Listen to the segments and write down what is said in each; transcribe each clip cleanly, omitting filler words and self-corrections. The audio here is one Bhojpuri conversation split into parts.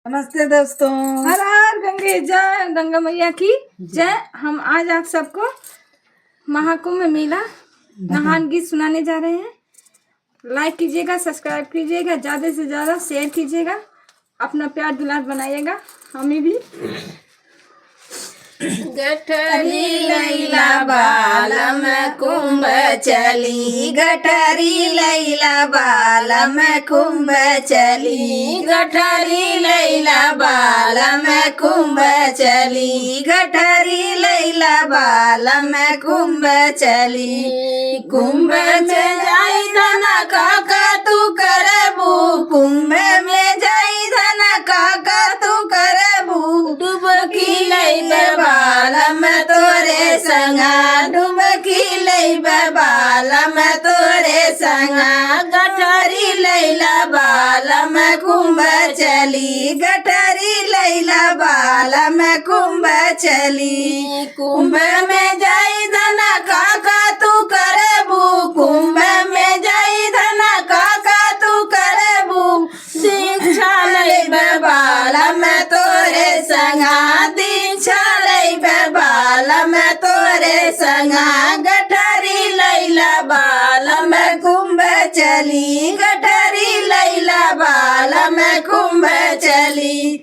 नमस्ते दोस्तों। हर हर गंगे जय, गंगा मैया की जय। हम आज आप सबको महाकुंभ मेला नहान गीत सुनाने जा रहे हैं। लाइक कीजिएगा, सब्सक्राइब कीजिएगा, ज़्यादा से ज़्यादा शेयर कीजिएगा, अपना प्यार दुलार बनाइएगा। हमें भी गठरी लैला बालम कुंभ चली, गठरी लैला बालम कुंभ चली, गठरी लैला बालम कुंभ चली, गठरी लैला बालम कुंभ चली। कुंभ में जाई धना काका तू करबू, कुंभ में जाई धना काका तू करबू, डुबकी लैबे बालम तोरे संगा, डुबकी लैबे बालम तोरे संगा, गठरी लैला बालम कुंभ चली, गठरी लैला बालम कुंभ चली। कुंभ में जाई धना काका तू करबू, कुंभ में जाई धना काका तू करबू, दीक्षा लैबे बालम तोरे संगा, दीक्षा लैबे बालम तोरे संगा, गठरी लैला बालम कुंभ चली, गठरी लैला बालम कुंभ चली।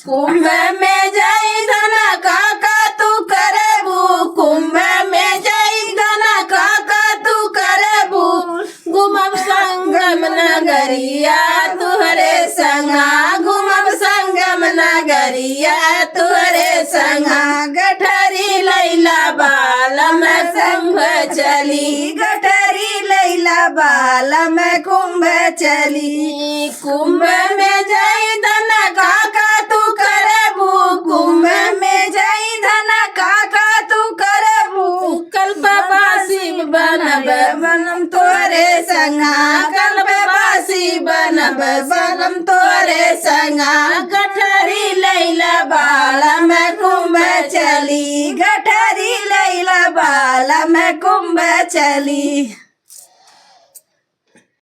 कुंभ में जाई धना काका तू करबू, कुंभ में जाई धना काका तू करबू, घुमब संगम नगरिया तुहरे संगा, घुमब संगम नगरिया तुहरे संगा, गठरी लैला बालम कुंभ चली, गठरी लैला बालम कुंभ चली। कुंभ में जाई धना काका तू करबू, कुंभ में जाई धना काका तू करबू, कल्पवासी बनब बनम तोरे संगा, कल्पवासी बनब बनम तोरे संगा, गठरी लैला बालम कुंभ चली, गठरी लैला बालम कुंभ चली।